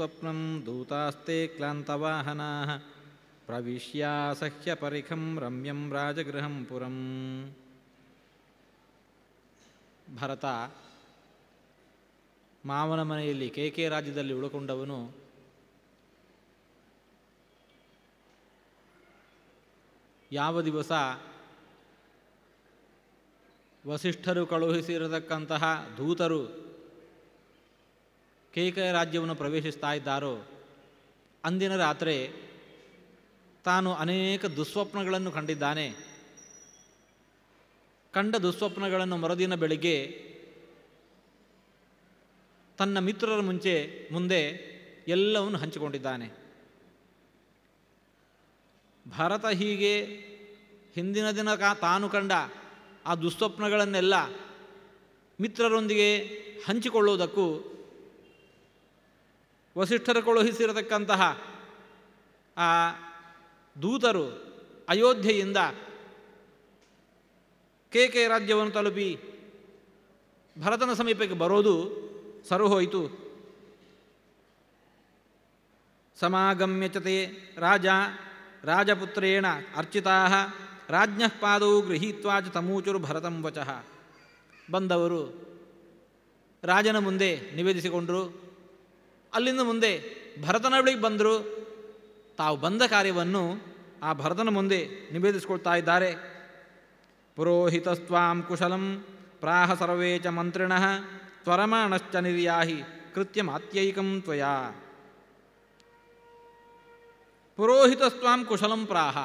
ಸ್ವಪ್ನಂ ದೂತಾಸ್ತೆ ಕ್ಲಾಂತವಾಹನಾಃ ಪ್ರವಿಶ್ಯಾಸಹ್ಯ ಪರಿಖಂ ರಮ್ಯಂ ರಾಜಗೃಹಂ ಪುರಂ. ಭರತ ಮಾವನ ಮನೆಯಲ್ಲಿ ಕೇಕೆ ರಾಜ್ಯದಲ್ಲಿ ಉಳ್ಕೊಂಡವನು. ಯಾವ ದಿವಸ ವಸಿಷ್ಠರು ಕಳುಹಿಸಿರತಕ್ಕಂತಹ ದೂತರು ಕೇಕೆಯ ರಾಜ್ಯವನ್ನು ಪ್ರವೇಶಿಸ್ತಾ ಇದ್ದಾರೋ ಅಂದಿನ ರಾತ್ರಿ ತಾನು ಅನೇಕ ದುಸ್ವಪ್ನಗಳನ್ನು ಕಂಡಿದ್ದಾನೆ. ಕಂಡ ದುಸ್ವಪ್ನಗಳನ್ನು ಮರುದಿನ ಬೆಳಿಗ್ಗೆ ತನ್ನ ಮಿತ್ರರ ಮುಂದೆ ಎಲ್ಲವನ್ನು ಹಂಚಿಕೊಂಡಿದ್ದಾನೆ. ಭರತ ಹೀಗೆ ಹಿಂದಿನ ದಿನ ತಾನು ಕಂಡ ಆ ದುಸ್ವಪ್ನಗಳನ್ನೆಲ್ಲ ಮಿತ್ರರೊಂದಿಗೆ ಹಂಚಿಕೊಳ್ಳುವುದಕ್ಕೂ ವಸಿಷ್ಠರು ಕಳುಹಿಸಿರತಕ್ಕಂತಹ ಆ ದೂತರು ಅಯೋಧ್ಯೆಯಿಂದ ಕೇಕೆ ರಾಜ್ಯವನ್ನು ತಲುಪಿ ಭರತನ ಸಮೀಪಕ್ಕೆ ಬರೋದು ಸರುಹೋಯಿತು. ಸಮಾಗಮ್ಯ ಚತೆ ರಾಜಪುತ್ರೇಣ ಅರ್ಚಿತಾಃ ರಾಜ್ಞಃ ಪಾದೌ ಗೃಹೀತ್ವಾ ಚ ತಮೂಚುರು ಭರತಂ ವಚಃ. ಬಂದವರು ರಾಜನ ಮುಂದೆ ನಿವೇದಿಸಿಕೊಂಡರು. ಅಲ್ಲಿಂದ ಮುಂದೆ ಭರತನ ಬಳಿಗೆ ಬಂದರು. ತಾವು ಬಂದ ಕಾರ್ಯವನ್ನು ಆ ಭರತನ ಮುಂದೆ ನಿವೇದಿಸಿಕೊಳ್ತಾ ಇದ್ದಾರೆ. ಪುರೋಹಿತಸ್ತ್ವಾಂ ಕುಶಲಂ ಪ್ರಾಹ ಸರ್ವೇ ಚ ಮಂತ್ರಿಣಃ ತ್ವರಮಾಣಶ್ಚ ನಿರ್ಯಾಹಿ ಕೃತ್ಯಮಾತ್ಯೈಕಂ ತ್ವಯಾ. ಪುರೋಹಿತಸ್ತ್ವಾಂ ಕುಶಲಂ ಪ್ರಾಹ.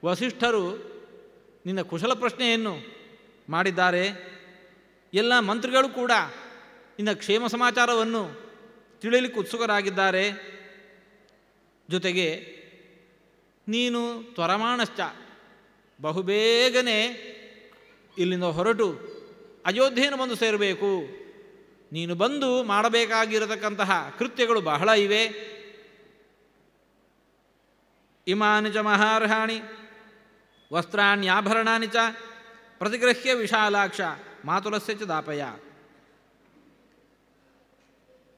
ವಸಿಷ್ಠರು ನಿನ್ನ ಕುಶಲ ಪ್ರಶ್ನೆಯನ್ನು ಮಾಡಿದ್ದಾರೆ. ಎಲ್ಲ ಮಂತ್ರಿಗಳು ಕೂಡ ನಿನ್ನ ಕ್ಷೇಮ ಸಮಾಚಾರವನ್ನು ತಿಳಿಯಲಿಕ್ಕೆ ಉತ್ಸುಕರಾಗಿದ್ದಾರೆ. ಜೊತೆಗೆ ನೀನು ತ್ವರಮಾಣಶ್ಚ ಬಹುಬೇಗನೆ ಇಲ್ಲಿಂದ ಹೊರಟು ಅಯೋಧ್ಯೆಯನ್ನು ಬಂದು ಸೇರಬೇಕು. ನೀನು ಬಂದು ಮಾಡಬೇಕಾಗಿರತಕ್ಕಂತಹ ಕೃತ್ಯಗಳು ಬಹಳ ಇವೆ. ಇಮಾನಿ ಚ ಮಹಾರ್ಹಾಣಿ ವಸ್ತ್ರಾಣ್ಯಾಭರಣಾನಿ ಚ ಪ್ರತಿಗೃಹ್ಯ ವಿಶಾಲಾಕ್ಷ ಮಾತುಲಸ್ಯ ಚ ದಾಪಯ.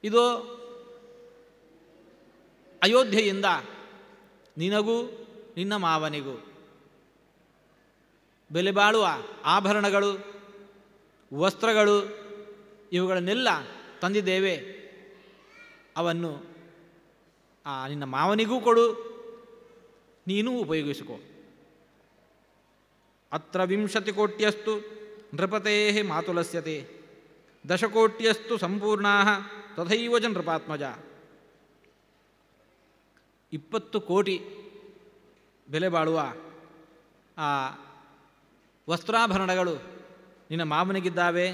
ಇದು ಅಯೋಧ್ಯೆಯಿಂದ ನಿನಗೂ ನಿನ್ನ ಮಾವನಿಗೂ ಬೆಲೆ ಬಾಳುವ ಆಭರಣಗಳು, ವಸ್ತ್ರಗಳು ಇವುಗಳನ್ನೆಲ್ಲ ತಂದಿದ್ದೇವೆ. ಅವನ್ನು ನಿನ್ನ ಮಾವನಿಗೂ ಕೊಡು, ನೀನೂ ಉಪಯೋಗಿಸಿಕೊ. ಅತ್ರ 20 ಕೋಟ್ಯಸ್ತು ನೃಪತೇ ಮಾತುಲಸ್ಯತೆ 10 ಕೋಟ್ಯಸ್ತು ಸಂಪೂರ್ಣಾ ತಥೈವ ಚ ನೃಪಾತ್ಮಜ. 20 ಕೋಟಿ ಬೆಲೆ ಬಾಳುವ ಆ ವಸ್ತ್ರಾಭರಣಗಳು ನಿನ್ನ ಮಾವನಿಗಿದ್ದಾವೆ.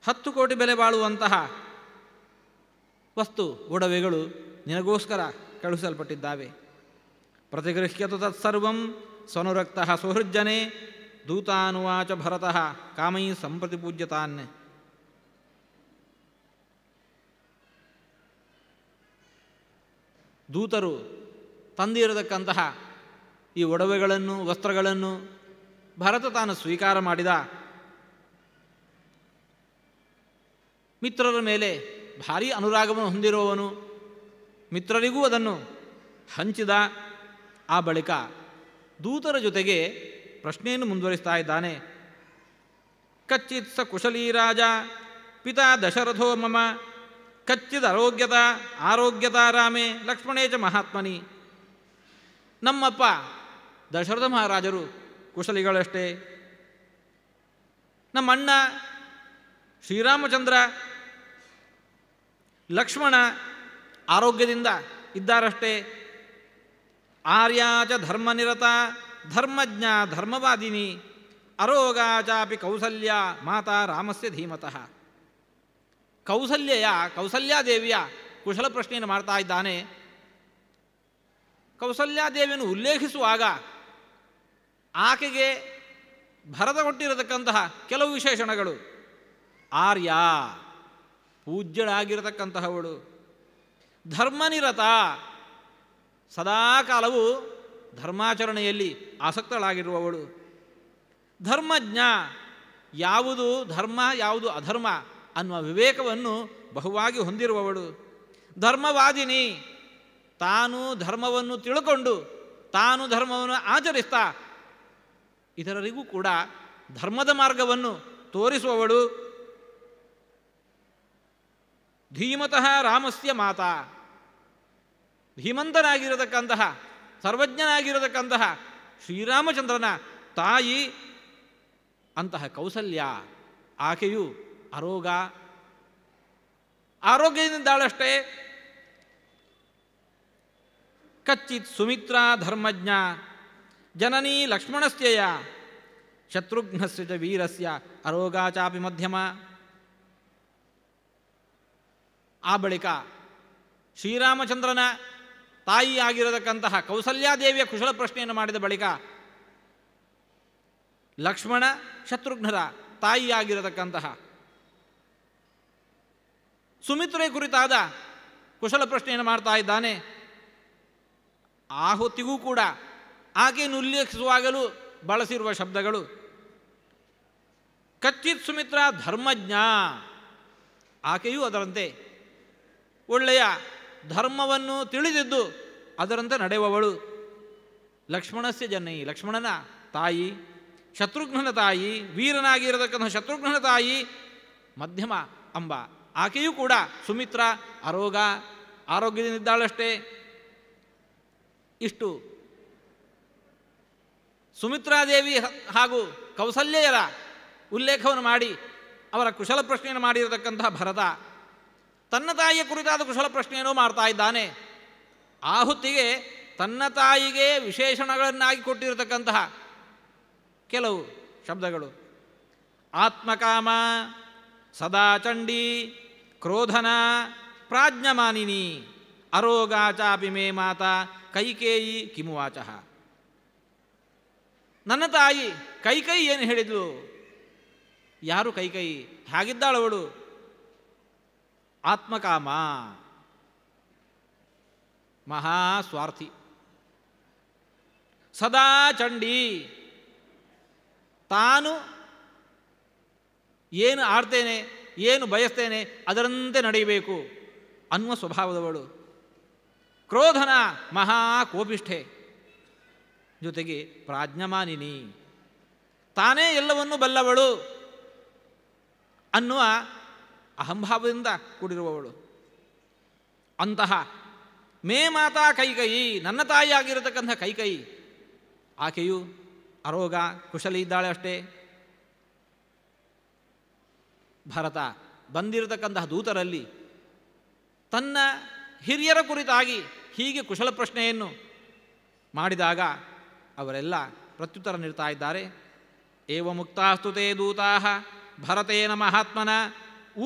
10 ಕೋಟಿ ಬೆಲೆ ಬಾಳುವಂತಹ ವಸ್ತು ಒಡವೆಗಳು ನಿನಗೋಸ್ಕರ ಕಳುಹಿಸಲ್ಪಟ್ಟಿದ್ದಾವೆ. ಪ್ರತಿಗೃಹ್ಯತು ತತ್ಸರ್ವಂ ಸ್ವನುರಕ್ತಃ ಸುಹೃಜ್ಜನೆ ದೂತಾನುವಾಚ ಭರತಃ ಕಾಮೈ ಸಂಪ್ರತಿಪೂಜ್ಯತಾನ್. ದೂತರು ತಂದಿರತಕ್ಕಂತಹ ಈ ಒಡವೆಗಳನ್ನು, ವಸ್ತ್ರಗಳನ್ನು ಭರತ ತಾನು ಸ್ವೀಕಾರ ಮಾಡಿದ. ಮಿತ್ರರ ಮೇಲೆ ಭಾರೀ ಅನುರಾಗವನ್ನು ಹೊಂದಿರುವವನು. ಮಿತ್ರರಿಗೂ ಅದನ್ನು ಹಂಚಿದ. ಆ ಬಳಿಕ ದೂತರ ಜೊತೆಗೆ ಪ್ರಶ್ನೆಯನ್ನು ಮುಂದುವರಿಸ್ತಾ ಇದ್ದಾನೆ. ಕಚ್ಚಿತ್ ಸ ಕುಶಲೀ ರಾಜ ಪಿತಾ ದಶರಥೋ ಮಮ ಕಚ್ಚಿದ್ ಆರೋಗ್ಯತಾ ರಾಮೇ ಲಕ್ಷ್ಮಣೇ ಚ ಮಹಾತ್ಮನಿ. ನಮ್ಮಪ್ಪ ದಶರಥ ಮಹಾರಾಜರು ಕುಶಲಿಗಳಷ್ಟೇ. ನಮ್ಮಣ್ಣ ಶ್ರೀರಾಮಚಂದ್ರ ಲಕ್ಷ್ಮಣ ಆರೋಗ್ಯದಿಂದ ಇದ್ದಾರಷ್ಟೇ. ಆರ್ಯಾಚ ಧರ್ಮನಿರತ ಧರ್ಮಜ್ಞ ಧರ್ಮವಾದಿನಿ ಅರೋಗಾಚಾಪಿ ಕೌಸಲ್ಯ ಮಾತಾ ರಾಮಸ್ಯ ಧೀಮತಃ. ಕೌಸಲ್ಯಾದೇವಿಯ ಕುಶಲ ಪ್ರಶ್ನೆಯನ್ನು ಮಾಡ್ತಾ ಇದ್ದಾನೆ. ಕೌಸಲ್ಯಾದೇವಿಯನ್ನು ಉಲ್ಲೇಖಿಸುವಾಗ ಆಕೆಗೆ ಭರತ ಕೊಟ್ಟಿರತಕ್ಕಂತಹ ಕೆಲವು ವಿಶೇಷಣಗಳು. ಆರ್ಯ ಪೂಜ್ಯಳಾಗಿರತಕ್ಕಂತಹವಳು. ಧರ್ಮನಿರತ ಸದಾಕಾಲವು ಧರ್ಮಾಚರಣೆಯಲ್ಲಿ ಆಸಕ್ತಳಾಗಿರುವವಳು. ಧರ್ಮಜ್ಞ ಯಾವುದು ಧರ್ಮ ಯಾವುದು ಅಧರ್ಮ ಅನ್ನುವ ವಿವೇಕವನ್ನು ಬಹುವಾಗಿ ಹೊಂದಿರುವವಳು. ಧರ್ಮವಾದಿನಿ, ತಾನು ಧರ್ಮವನ್ನು ತಿಳ್ಕೊಂಡು ತಾನು ಧರ್ಮವನ್ನು ಆಚರಿಸ್ತಾ ಇತರರಿಗೂ ಕೂಡ ಧರ್ಮದ ಮಾರ್ಗವನ್ನು ತೋರಿಸುವವಳು. ಧೀಮತಃ ರಾಮಸ್ಯ ಮಾತಾ, ಧೀಮಂತನಾಗಿರತಕ್ಕಂತಹ ಸರ್ವಜ್ಞನಾಗಿರತಕ್ಕಂತಹ ಶ್ರೀರಾಮಚಂದ್ರನ ತಾಯಿ ಅಂತಹ ಕೌಸಲ್ಯ, ಆಕೆಯು ಅರೋಗ, ಆರೋಗ್ಯದಿಂದಾಳಷ್ಟೇ. ಕಚ್ಚಿತ್ ಸುಮಿತ್ರಾ ಧರ್ಮಜ್ಞ ಜನನೀ ಲಕ್ಷ್ಮಣಸ್ಯಯ ಶತ್ರುಘ್ನಸ್ಯ ಚ ವೀರಸ್ಯ ಅರೋಗಾ ಚಾಪಿ ಮಧ್ಯಮ. ಆ ಬಳಿಕ ಶ್ರೀರಾಮಚಂದ್ರನ ತಾಯಿಯಾಗಿರತಕ್ಕಂತಹ ಕೌಸಲ್ಯಾದೇವಿಯ ಕುಶಲ ಪ್ರಶ್ನೆಯನ್ನು ಮಾಡಿದ ಬಳಿಕ ಲಕ್ಷ್ಮಣ ಶತ್ರುಘ್ನರ ತಾಯಿಯಾಗಿರತಕ್ಕಂತಹ ಸುಮಿತ್ರೆ ಕುರಿತಾದ ಕುಶಲ ಪ್ರಶ್ನೆಯನ್ನು ಮಾಡ್ತಾ ಇದ್ದಾನೆ. ಆ ಹೊತ್ತಿಗೂ ಕೂಡ ಆಕೆಯನ್ನು ಉಲ್ಲೇಖಿಸುವಾಗಲೂ ಬಳಸಿರುವ ಶಬ್ದಗಳು ಕಚ್ಚಿತ್ ಸುಮಿತ್ರ ಧರ್ಮಜ್ಞ, ಆಕೆಯೂ ಅದರಂತೆ ಒಳ್ಳೆಯ ಧರ್ಮವನ್ನು ತಿಳಿದಿದ್ದು ಅದರಂತೆ ನಡೆಯುವವಳು. ಲಕ್ಷ್ಮಣಸ್ಯ ಜನನಿ, ಲಕ್ಷ್ಮಣನ ತಾಯಿ, ಶತ್ರುಘ್ನನ ತಾಯಿ, ವೀರನಾಗಿರತಕ್ಕಂಥ ಶತ್ರುಘ್ನನ ತಾಯಿ ಮಧ್ಯಮ ಅಂಬ, ಆಕೆಯೂ ಕೂಡ ಸುಮಿತ್ರ ಅರೋಗ, ಆರೋಗ್ಯದಿಂದಿದ್ದಾಳಷ್ಟೇ. ಇಷ್ಟು ಸುಮಿತ್ರಾದೇವಿ ಹಾಗೂ ಕೌಸಲ್ಯರ ಉಲ್ಲೇಖವನ್ನು ಮಾಡಿ ಅವರ ಕುಶಲ ಪ್ರಶ್ನೆಯನ್ನು ಮಾಡಿರತಕ್ಕಂತಹ ಭರತ ತನ್ನ ತಾಯಿಯ ಕುರಿತಾದ ಕುಶಲ ಪ್ರಶ್ನೆಯನ್ನು ಮಾಡ್ತಾ ಇದ್ದಾನೆ. ಆ ಹೊತ್ತಿಗೆ ತನ್ನ ತಾಯಿಗೆ ವಿಶೇಷಣಗಳನ್ನಾಗಿ ಕೊಟ್ಟಿರತಕ್ಕಂತಹ ಕೆಲವು ಶಬ್ದಗಳು ಆತ್ಮಕಾಮ, ಸದಾ ಚಂಡಿ, ಕ್ರೋಧನ, ಪ್ರಾಜ್ಞಮಾನಿನಿ, ಅರೋಗಾ ಚಾಪಿ ಮೇ ಮಾತಾ ಕೈಕೇಯಿ ಕಿಮುವಾಚಃ. ನನ್ನ ತಾಯಿ ಕೈಕೈ ಏನು ಹೇಳಿದ್ಲು? ಯಾರು ಕೈಕೈ? ಹೇಗಿದ್ದಾಳವಳು? ಆತ್ಮಕಾಮ, ಮಹಾಸ್ವಾರ್ಥಿ. ಸದಾ ಚಂಡಿ, ತಾನು ಏನು ಆಡ್ತೇನೆ, ಏನು ಬಯಸ್ತೇನೆ ಅದರಂತೆ ನಡೆಯಬೇಕು ಅನ್ನುವ ಸ್ವಭಾವದವಳು. ಕ್ರೋಧನ, ಮಹಾ ಕೋಪಿಷ್ಠೆ. ಜೊತೆಗೆ ಪ್ರಾಜ್ಞಮಾನಿನಿ, ತಾನೇ ಎಲ್ಲವನ್ನೂ ಬಲ್ಲವಳು ಅನ್ನುವ ಅಹಂಭಾವದಿಂದ ಕೂಡಿರುವವಳು. ಅಂತಹ ಮೇ ಮಾತಾ ಕೈಕೈ, ನನ್ನ ತಾಯಿಯಾಗಿರತಕ್ಕಂಥ ಕೈಕೈ, ಆಕೆಯು ಅರೋಗ, ಕುಶಲಿ ಇದ್ದಾಳೆ ಅಷ್ಟೇ. ಭರತ ಬಂದಿರತಕ್ಕಂತಹ ದೂತರಲ್ಲಿ ತನ್ನ ಹಿರಿಯರ ಕುರಿತಾಗಿ ಹೀಗೆ ಕುಶಲ ಪ್ರಶ್ನೆಯನ್ನು ಮಾಡಿದಾಗ ಅವರೆಲ್ಲ ಪ್ರತ್ಯುತ್ತರ ನೀಡ್ತಾ ಇದ್ದಾರೆ. ಏವ ಮುಕ್ತಾಸ್ತುತೇ ದೂತಾ ಭರತೇನ ಮಹಾತ್ಮನ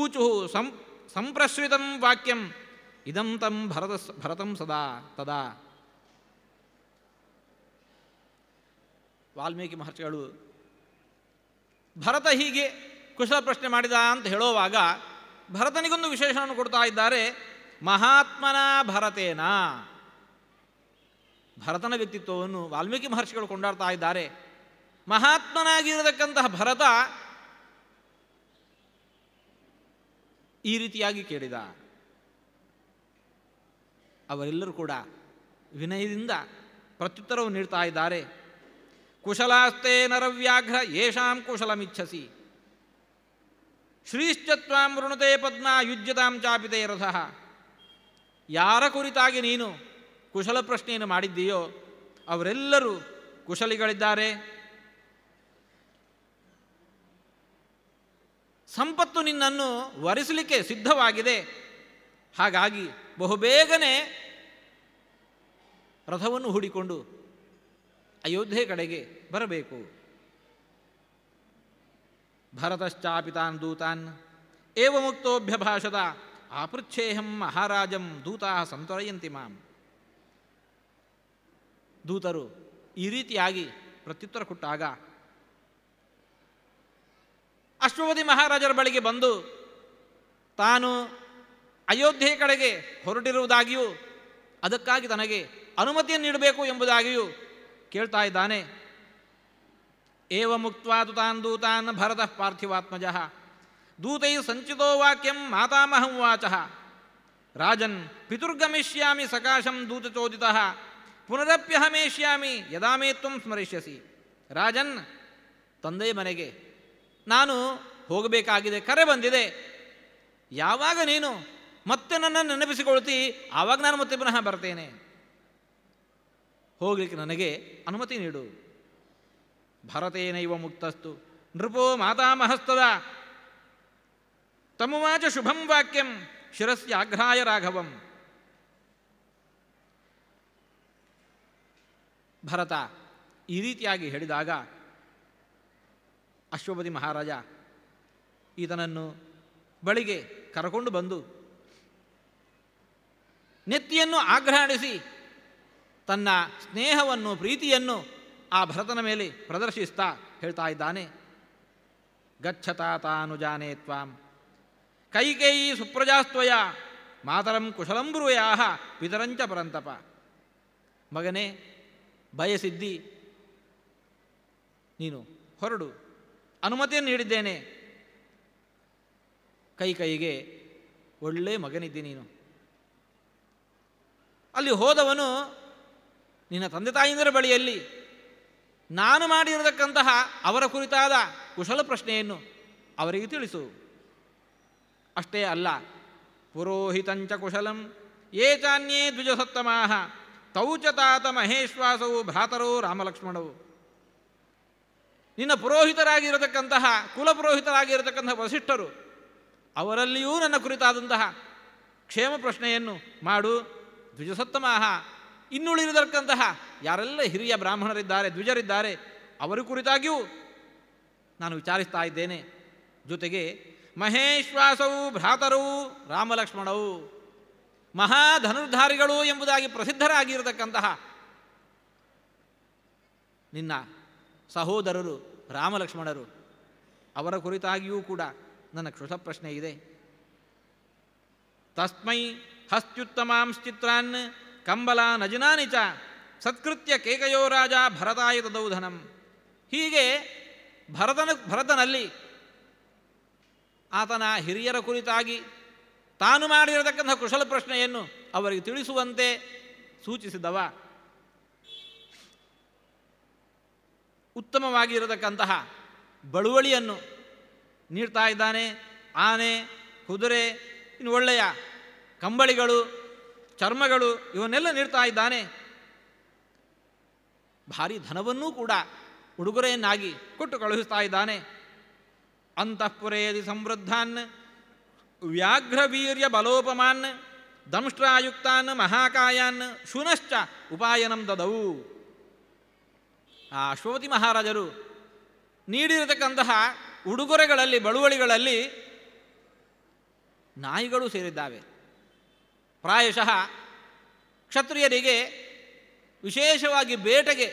ಊಚು ಸಂಪ್ರಶ್ರಿತಂ ವಾಕ್ಯಂ ಇದಂ ತಂ ಭರತಂ ಸದಾ ತದಾ. ವಾಲ್ಮೀಕಿ ಮಹರ್ಷಿಗಳು ಭರತ ಹೀಗೆ ಕುಶಲ ಪ್ರಶ್ನೆ ಮಾಡಿದ ಅಂತ ಹೇಳುವಾಗ ಭರತನಿಗೊಂದು ವಿಶೇಷವನ್ನು ಕೊಡ್ತಾ ಇದ್ದಾರೆ. ಮಹಾತ್ಮನ ಭರತೇನ, ಭರತನ ವ್ಯಕ್ತಿತ್ವವನ್ನು ವಾಲ್ಮೀಕಿ ಮಹರ್ಷಿಗಳು ಕೊಂಡಾಡ್ತಾ ಇದ್ದಾರೆ. ಮಹಾತ್ಮನಾಗಿರತಕ್ಕಂತಹ ಭರತ ಈ ರೀತಿಯಾಗಿ ಕೇಳಿದ. ಅವರೆಲ್ಲರೂ ಕೂಡ ವಿನಯದಿಂದ ಪ್ರತ್ಯುತ್ತರವನ್ನು ನೀಡ್ತಾ ಇದ್ದಾರೆ. ಕುಶಲಾಸ್ತೆ ನರವ್ಯಾಘ್ರ ಯೇಷಾಂ ಕುಶಲಮಿಚ್ಛಸಿ ಶ್ರೀಶ್ಚತ್ವಾಂ ವೃಣುತೆ ಪದ್ಮ ಯುಜ್ಯತಾಂ ಚಾಪಿತೆ ರಥಃ. ಯಾರ ಕುರಿತಾಗಿ ನೀನು ಕುಶಲ ಪ್ರಶ್ನೆಯನ್ನು ಮಾಡಿದ್ದೀಯೋ ಅವರೆಲ್ಲರೂ ಕುಶಲಿಗಳಿದ್ದಾರೆ. ಸಂಪತ್ತು ನಿನ್ನನ್ನು ವರಿಸಲಿಕ್ಕೆ ಸಿದ್ಧವಾಗಿದೆ. ಹಾಗಾಗಿ ಬಹುಬೇಗನೆ ರಥವನ್ನು ಹೂಡಿಕೊಂಡು ಅಯೋಧ್ಯೆ ಕಡೆಗೆ ಬರಬೇಕು. ಭರತಶ್ಚಾಪಿತಾನ್ ದೂತಾನ್ ಏವ ಮುಕ್ತೋಭ್ಯಭಾಷತ ಆಪೃಚ್ಛೇಹಂ ಮಹಾರಾಜಂ ದೂತಾ ಸಂತೊರಯಂತಿ ಮಾಂ. ದೂತರು ಈ ರೀತಿಯಾಗಿ ಪ್ರತ್ಯುತ್ತರ ಕೊಟ್ಟಾಗ ಅಶ್ವಪತಿ ಮಹಾರಾಜರ ಬಳಿಗೆ ಬಂದು ತಾನು ಅಯೋಧ್ಯೆ ಕಡೆಗೆ ಹೊರಟಿರುವುದಾಗಿಯೂ ಅದಕ್ಕಾಗಿ ತನಗೆ ಅನುಮತಿಯನ್ನು ನೀಡಬೇಕು ಎಂಬುದಾಗಿಯೂ ಕೇಳ್ತಾ ಇದ್ದಾನೆ. ಏವ ಮುಕ್ತ್ವಾ ತುತಾನ್ ದೂತಾನ್ ಭರತಃ ಪಾರ್ಥಿವಾತ್ಮಜಃ ದೂತೈ ಸಂಚಿತೋ ವಾಕ್ಯಂ ಮಾತಾಮಹಂ ವಾಚಃ ರಾಜನ್ ಪಿತುರ್ಗಮಿಷ್ಯಾಮಿ ಸಕಾಶಂ ದೂತಚೋದಿತಃ ಪುನರಪ್ಯಹಮೇಷ್ಯಾಮಿ ಯದಾ ಮೇ ತ್ವಂ ಸ್ಮರಿಷ್ಯಸಿ. ರಾಜನ್, ತಂದೆಯ ಮನೆಗೆ ನಾನು ಹೋಗಬೇಕಾಗಿದೆ, ಕರೆ ಬಂದಿದೆ. ಯಾವಾಗ ನೀನು ಮತ್ತೆ ನನ್ನನ್ನು ನೆನಪಿಸಿಕೊಳ್ತಿ ಆವಾಗ ನಾನು ಮತ್ತೆ ಪುನಃ ಬರ್ತೇನೆ. ಹೋಗಲಿಕ್ಕೆ ನನಗೆ ಅನುಮತಿ ನೀಡು. ಭರತೇನೈವ ಮುಕ್ತಸ್ತು ನೃಪೋ ಮಾತಾಮಹಸ್ತದ ತಮುವಾಚ ಶುಭಂ ವಾಕ್ಯಂ ಶಿರಸ್ಯಾಘ್ರಾಯ ರಾಘವಂ. ಭರತ ಈ ರೀತಿಯಾಗಿ ಹೇಳಿದಾಗ ಅಶ್ವಪತಿ ಮಹಾರಾಜ ಈತನನ್ನು ಬಳಿಗೆ ಕರಕೊಂಡು ಬಂದು ನೆತ್ತಿಯನ್ನು ಆಗ್ರಹಿಸಿ ತನ್ನ ಸ್ನೇಹವನ್ನು ಪ್ರೀತಿಯನ್ನು ಆ ಭರತನ ಮೇಲೆ ಪ್ರದರ್ಶಿಸ್ತಾ ಹೇಳ್ತಾ ಇದ್ದಾನೆ. ಗಚ್ಚತಾ ತಾನುಜಾನೇ ತ್ವಾಂ ಕೈಕೇಯಿ ಸುಪ್ರಜಾಸ್ತ್ವಯ ಮಾತರಂ ಕುಶಲಂ ಬ್ರೂಯಾಹ ಪಿತರಂಚ ಪರಂತಪ. ಮಗನೇ, ಬಯಸಿದ್ದಿ, ನೀನು ಹೊರಡು, ಅನುಮತಿಯನ್ನು ನೀಡಿದ್ದೇನೆ. ಕೈಗೆ ಒಳ್ಳೆ ಮಗನಿದ್ದಿ ನೀನು. ಅಲ್ಲಿ ಹೋದವನು ನಿನ್ನ ತಂದೆ ತಾಯಿಯಂದರ ಬಳಿಯಲ್ಲಿ ನಾನು ಮಾಡಿರತಕ್ಕಂತಹ ಅವರ ಕುರಿತಾದ ಕುಶಲ ಪ್ರಶ್ನೆಯನ್ನು ಅವರಿಗೆ ತಿಳಿಸು. ಅಷ್ಟೇ ಅಲ್ಲ, ಪುರೋಹಿತಂಚ ಕುಶಲಂ ಯೇ ಚಾನ್ಯೇ ದ್ವಿಜಸತ್ತಮಾಹ ತೌ ಚ ತಾತ ಮಹೇಶ್ವಾಸವು ಭ್ರಾತರೋ ರಾಮಲಕ್ಷ್ಮಣವು. ನಿನ್ನ ಪುರೋಹಿತರಾಗಿರತಕ್ಕಂತಹ ಕುಲಪುರೋಹಿತರಾಗಿರತಕ್ಕಂತಹ ವಸಿಷ್ಠರು, ಅವರಲ್ಲಿಯೂ ನನ್ನ ಕುರಿತಾದಂತಹ ಕ್ಷೇಮ ಪ್ರಶ್ನೆಯನ್ನು ಮಾಡು. ದ್ವಿಜಸತ್ತಮಾಹ, ಇನ್ನುಳಿರತಕ್ಕಂತಹ ಯಾರೆಲ್ಲ ಹಿರಿಯ ಬ್ರಾಹ್ಮಣರಿದ್ದಾರೆ, ದ್ವಿಜರಿದ್ದಾರೆ, ಅವರ ಕುರಿತಾಗಿಯೂ ನಾನು ವಿಚಾರಿಸ್ತಾ ಇದ್ದೇನೆ. ಜೊತೆಗೆ ಮಹೇಶ್ವಾಸವು ಭ್ರಾತರವು ರಾಮಲಕ್ಷ್ಮಣವು, ಮಹಾಧನುರ್ಧಾರಿಗಳು ಎಂಬುದಾಗಿ ಪ್ರಸಿದ್ಧರಾಗಿರತಕ್ಕಂತಹ ನಿನ್ನ ಸಹೋದರರು ರಾಮಲಕ್ಷ್ಮಣರು, ಅವರ ಕುರಿತಾಗಿಯೂ ಕೂಡ ನನ್ನ ಕ್ಷುಷ ಪ್ರಶ್ನೆ ಇದೆ. ತಸ್ಮೈ ಹಸ್ತ್ಯುತ್ತಮಾಂಶ್ಚಿತ್ರಾನ್ ಕಂಬಲ ನಜನಾನಿ ಚ ಸತ್ಕೃತ್ಯ ಕೇಕಯೋ ರಾಜ ಭರತಾಯ ತದೌಧನಂ. ಹೀಗೆ ಭರತನಲ್ಲಿ ಆತನ ಹಿರಿಯರ ಕುರಿತಾಗಿ ತಾನು ಮಾಡಿರತಕ್ಕಂಥ ಕುಶಲ ಪ್ರಶ್ನೆಯನ್ನು ಅವರಿಗೆ ತಿಳಿಸುವಂತೆ ಸೂಚಿಸಿದವ. ಉತ್ತಮವಾಗಿರತಕ್ಕಂತಹ ಬಳುವಳಿಯನ್ನು ನೀಡ್ತಾ ಇದ್ದಾನೆ. ಆನೆ, ಕುದುರೆ, ಇನ್ನು ಒಳ್ಳೆಯ ಕಂಬಳಿಗಳು, ಚರ್ಮಗಳು ಇವನ್ನೆಲ್ಲ ನೀಡ್ತಾ ಇದ್ದಾನೆ. ಭಾರಿ ಧನವನ್ನೂ ಕೂಡ ಉಡುಗೊರೆಯನ್ನಾಗಿ ಕೊಟ್ಟು ಕಳುಹಿಸ್ತಾ ಇದ್ದಾನೆ. ಅಂತಃಪುರೇದಿ ಸಮೃದ್ಧಾನ್ ವ್ಯಾಘ್ರವೀರ್ಯ ಬಲೋಪಮಾನ್ ದಂಷ್ಟ್ರಾಯುಕ್ತಾನ್ ಮಹಾಕಾಯಾನ್ ಶೂನಶ್ಚ ಉಪಾಯನಂ ದದವು. ಆ ಅಶ್ವಪತಿ ಮಹಾರಾಜರು ನೀಡಿರತಕ್ಕಂತಹ ಉಡುಗೊರೆಗಳಲ್ಲಿ, ಬಳುವಳಿಗಳಲ್ಲಿ ನಾಯಿಗಳು ಸೇರಿದ್ದಾವೆ. ಪ್ರಾಯಶಃ ಕ್ಷತ್ರಿಯರಿಗೆ ವಿಶೇಷವಾಗಿ ಬೇಟೆಗೆ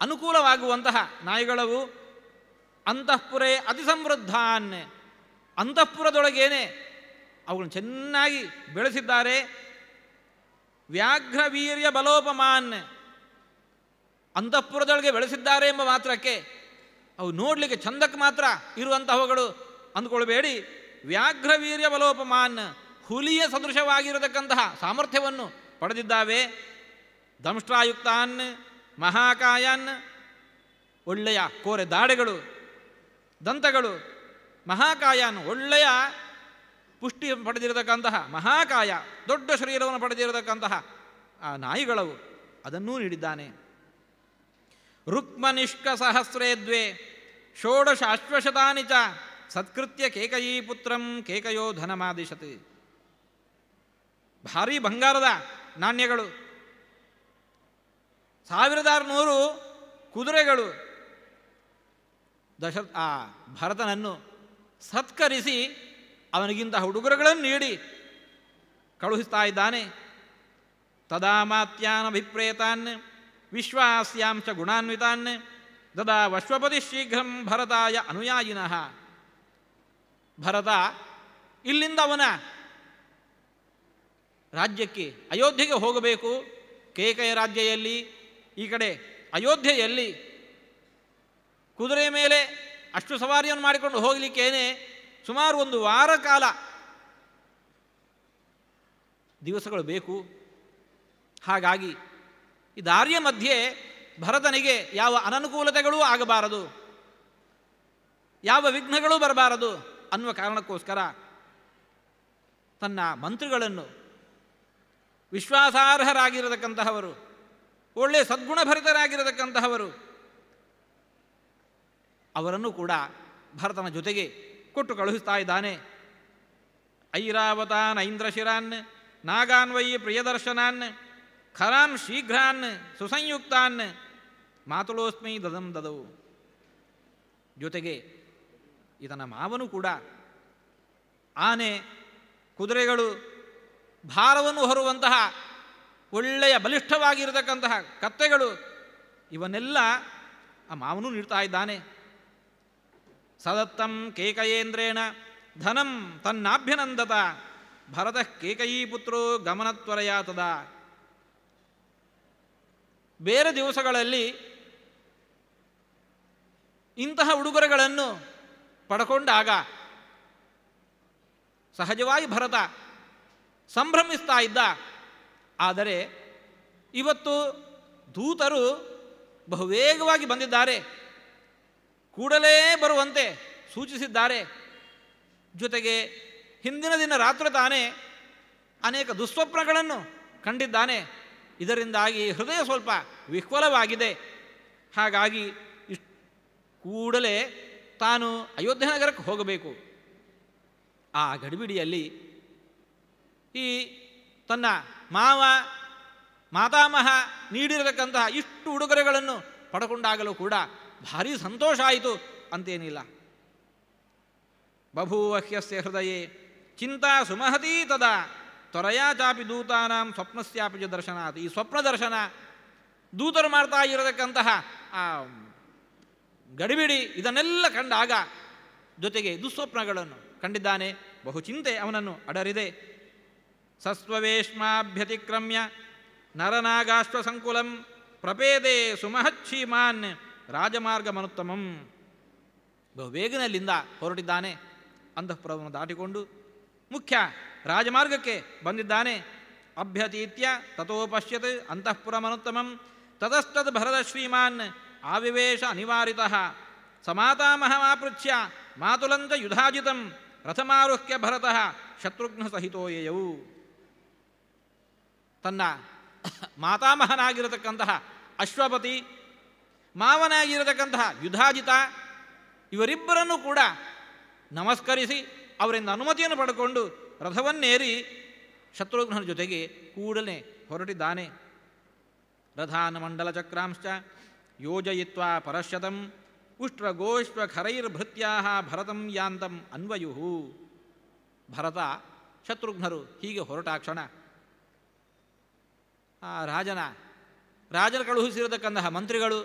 ಅನುಕೂಲವಾಗುವಂತಹ ನಾಯಿಗಳವು. ಅಂತಃಪುರೇ ಅತಿ ಸಮೃದ್ಧಾನ್, ಅಂತಃಪುರದೊಳಗೇನೆ ಅವುಗಳನ್ನು ಚೆನ್ನಾಗಿ ಬೆಳೆಸಿದ್ದಾರೆ. ವ್ಯಾಘ್ರವೀರ್ಯ ಬಲೋಪಮಾನ್, ಅಂತಃಪುರದೊಳಗೆ ಬೆಳೆಸಿದ್ದಾರೆ ಎಂಬ ಮಾತ್ರಕ್ಕೆ ಅವು ನೋಡಲಿಕ್ಕೆ ಚಂದಕ್ಕೆ ಮಾತ್ರ ಇರುವಂತಹವುಗಳು ಅಂದುಕೊಳ್ಬೇಡಿ. ವ್ಯಾಘ್ರವೀರ್ಯ ಬಲೋಪಮಾನ್, ಹುಲಿಯ ಸದೃಶವಾಗಿರತಕ್ಕಂತಹ ಸಾಮರ್ಥ್ಯವನ್ನು ಪಡೆದಿದ್ದಾವೆ. ದಂಷ್ಟ್ರಾಯುಕ್ತಾನ್ ಮಹಾಕಾಯಾನ್, ಒಳ್ಳೆಯ ಕೋರೆ ದಾಡೆಗಳು, ದಂತಗಳು. ಮಹಾಕಾಯಾನ್, ಒಳ್ಳೆಯ ಪುಷ್ಟಿ ಪಡೆದಿರತಕ್ಕಂತಹ ಮಹಾಕಾಯ, ದೊಡ್ಡ ಶರೀರವನ್ನು ಪಡೆದಿರತಕ್ಕಂತಹ ಆ ನಾಯಿಗಳವು, ಅದನ್ನೂ ನೀಡಿದ್ದಾನೆ. ರುಕ್ಮನಿಷ್ಕ ಸಹಸ್ರೇ ದ್ವೇ ಷೋಡಶ ಅಶ್ವಶತಾನಿ ಚ ಸತ್ಕೃತ್ಯ ಕೇಕಯೀ ಪುತ್ರಂ ಕೇಕಯೋ ಧನಮಾದಿಶತಿ. ಭಾರೀ ಬಂಗಾರದ ನಾಣ್ಯಗಳು, 1600 ಕುದುರೆಗಳು. ಆ ಭರತನನ್ನು ಸತ್ಕರಿಸಿ ಅವನಿಗಿಂತಹ ಉಡುಗೊರೆಗಳನ್ನು ನೀಡಿ ಕಳುಹಿಸ್ತಾ ಇದ್ದಾನೆ. ತದಾಮಾತ್ಯಾನಭಿಪ್ರೇತಾನ್ ವಿಶ್ವಾಸ್ಯಾಂಶ ಗುಣಾನ್ವಿತಾನ್ ದದಾ ವಶ್ವಪತಿ ಶೀಘ್ರಂ ಭರತಾಯ ಅನುಯಾಯಿನಃ. ಭರತ ಇಲ್ಲಿಂದ ಅವನ ರಾಜ್ಯಕ್ಕೆ, ಅಯೋಧ್ಯೆಗೆ ಹೋಗಬೇಕು. ಕೇಕಯ ರಾಜ್ಯದಲ್ಲಿ, ಈ ಕಡೆ ಅಯೋಧ್ಯೆಯಲ್ಲಿ ಕುದುರೆ ಮೇಲೆ ಅಷ್ಟು ಸವಾರಿಯನ್ನು ಮಾಡಿಕೊಂಡು ಹೋಗಲಿಕ್ಕೇನೆ ಸುಮಾರು 1 ವಾರ ಕಾಲ ದಿವಸಗಳು ಬೇಕು. ಹಾಗಾಗಿ ಈ ದಾರಿಯ ಮಧ್ಯೆ ಭರತನಿಗೆ ಯಾವ ಅನನುಕೂಲತೆಗಳೂ ಆಗಬಾರದು, ಯಾವ ವಿಘ್ನಗಳೂ ಬರಬಾರದು ಅನ್ನುವ ಕಾರಣಕ್ಕೋಸ್ಕರ ತನ್ನ ಮಂತ್ರಿಗಳನ್ನು, ವಿಶ್ವಾಸಾರ್ಹರಾಗಿರತಕ್ಕಂತಹವರು, ಒಳ್ಳೆಯ ಸದ್ಗುಣಭರಿತರಾಗಿರತಕ್ಕಂತಹವರು, ಅವರನ್ನು ಕೂಡ ಭರತನ ಜೊತೆಗೆ ಕೊಟ್ಟು ಕಳುಹಿಸ್ತಾ ಇದ್ದಾನೆ. ಐರಾವತಾನ್ ಐಂದ್ರಶಿರಾನ್ ನಾಗಾನ್ವಯಿ ಪ್ರಿಯದರ್ಶನಾನ್ ಖರಾನ್ ಶೀಘ್ರಾನ್ ಸುಸಂಯುಕ್ತಾನ್ ಮಾತುಲೋಸ್ಮೈ ದದಂ ದದವು. ಜೊತೆಗೆ ಇದನ ಮಾವನು ಕೂಡ ಆನೆ, ಕುದುರೆಗಳು, ಭಾರವನ್ನು ಹೊರುವಂತಹ ಒಳ್ಳೆಯ ಬಲಿಷ್ಠವಾಗಿರತಕ್ಕಂತಹ ಕತ್ತೆಗಳು, ಇವನ್ನೆಲ್ಲ ಆ ಮಾವನು ನೀಡ್ತಾ ಇದ್ದಾನೆ. ಸದತ್ತಂ ಕೇಕಯೇಂದ್ರೇಣ ಧನಂ ತನ್ನಾಭ್ಯನಂದತ ಭರತಃ ಕೇಕಯೀಪುತ್ರೋ ಗಮನತ್ವರಯಾ ತದಾ. ಬೇರೆ ದಿವಸಗಳಲ್ಲಿ ಇಂತಹ ಉಡುಗೊರೆಗಳನ್ನು ಪಡ್ಕೊಂಡಾಗ ಸಹಜವಾಗಿ ಭರತ ಸಂಭ್ರಮಿಸ್ತಾ ಇದ್ದ. ಆದರೆ ಇವತ್ತು ದೂತರು ಬಹುವೇಗವಾಗಿ ಬಂದಿದ್ದಾರೆ, ಕೂಡಲೇ ಬರುವಂತೆ ಸೂಚಿಸಿದ್ದಾರೆ. ಜೊತೆಗೆ ಹಿಂದಿನ ದಿನ ರಾತ್ರಿ ತಾನೇ ಅನೇಕ ದುಸ್ವಪ್ನಗಳನ್ನು ಕಂಡಿದ್ದಾನೆ. ಇದರಿಂದಾಗಿ ಹೃದಯ ಸ್ವಲ್ಪ ವಿಹ್ವಲವಾಗಿದೆ. ಹಾಗಾಗಿ ಕೂಡಲೇ ತಾನು ಅಯೋಧ್ಯೆ ನಗರಕ್ಕೆ ಹೋಗಬೇಕು. ಆ ಗಡಿಬಿಡಿಯಲ್ಲಿ ಈ ತನ್ನ ಮಾವ ಮಾತಾಮಹ ನೀಡಿರತಕ್ಕಂತಹ ಇಷ್ಟು ಉಡುಗೊರೆಗಳನ್ನು ಪಡ್ಕೊಂಡಾಗಲೂ ಕೂಡ ಭಾರೀ ಸಂತೋಷ ಆಯಿತು ಅಂತೇನಿಲ್ಲ. ಬಭೂವಹ್ಯಸ್ಯ ಹೃದಯೇ ಚಿಂತಾ ಸುಮಹತೀ ತದಾ ತ್ವರಯಾ ಚಾಪಿ ದೂತಾನಾಂ ಸ್ವಪ್ನಸ್ಯಾಪಿ ಚ ದರ್ಶನಾತ್. ಈ ಸ್ವಪ್ನ ದರ್ಶನ, ದೂತರು ಮಾಡ್ತಾ ಇರತಕ್ಕಂತಹ ಆ ಗಡಿಬಿಡಿ, ಇದನ್ನೆಲ್ಲ ಕಂಡಾಗ, ಜೊತೆಗೆ ದುಸ್ವಪ್ನಗಳನ್ನು ಕಂಡಿದ್ದಾನೆ. ಬಹು ಚಿಂತೆ ಅವನನ್ನು ಅಡರಿದೆ. ಸಸ್ವವೇಶ್ಮಾಭ್ಯತಿಕ್ರಮ್ಯ ನರನಾಗಾಶ್ವ ಸಂಕುಲಂ ಪ್ರಪೇದೆ ಸುಮಹಚ್ಛೀಮಾನ್ ರಾಜಮಾರ್ಗಮನುತ್ತಮಂ. ಬಹುಬೇಗನಲ್ಲಿಂದ ಹೊರಟಿದ್ದಾನೆ. ಅಂತಃಪುರವನ್ನು ದಾಟಿಕೊಂಡು ಮುಖ್ಯ ರಾಜಮಾರ್ಗಕ್ಕೆ ಬಂದಿದ್ದಾನೆ. ಅಭ್ಯತೀತ್ಯ ತಥೋ ಪಶ್ಯತ್ ಅಂತಃಪುರಮನುತ್ತಮಂ ತತಸ್ತದ್ ಭರತ ಶ್ರೀಮಾನ್ ಆವಿವೇಶ ಅನಿವಾರಿತಃ ಸಮಾತಾಮಹಮಾಪೃಚ್ಛ್ಯ ಮಾತುಲಂಚ ಯುಧಾಜಿತಂ ರಥಮಾರುಹ್ಯ ಭರತಃ ಶತ್ರುಘ್ನ ಸಹಿತೋ ಯಯೌ. ತನ್ನ ಮಾತಾಮಹನಾಗಿರತಕ್ಕಂತಹ ಅಶ್ವಪತಿ, ಮಾವನಾಗಿರತಕ್ಕಂತಹ ಯುಧಾಜಿತ, ಇವರಿಬ್ಬರನ್ನು ಕೂಡ ನಮಸ್ಕರಿಸಿ ಅವರಿಂದ ಅನುಮತಿಯನ್ನು ಪಡೆದುಕೊಂಡು ರಥವನ್ನೇರಿ ಶತ್ರುಘ್ನನ ಜೊತೆಗೆ ಕೂಡಲೇ ಹೊರಟಿದ್ದಾನೆ. ರಥಾನ್ ಮಂಡಲ ಚಕ್ರಾಂಶ್ಚ ಯೋಜಯಿತ್ವಾ ಪರಶ್ಯತಂ ಉಷ್ಟ್ರಗೋಷ್ಟ್ರಖರೈರ್ಭೃತ್ಯಾ ಭರತಂ ಯಾಂತಂ ಅನ್ವಯುಹು. ಭರತ ಶತ್ರುಘ್ನರು ಹೀಗೆ ಹೊರಟಾಕ್ಷಣ ಆ ರಾಜನ ಕಳುಹಿಸಿರತಕ್ಕಂತಹ ಮಂತ್ರಿಗಳು,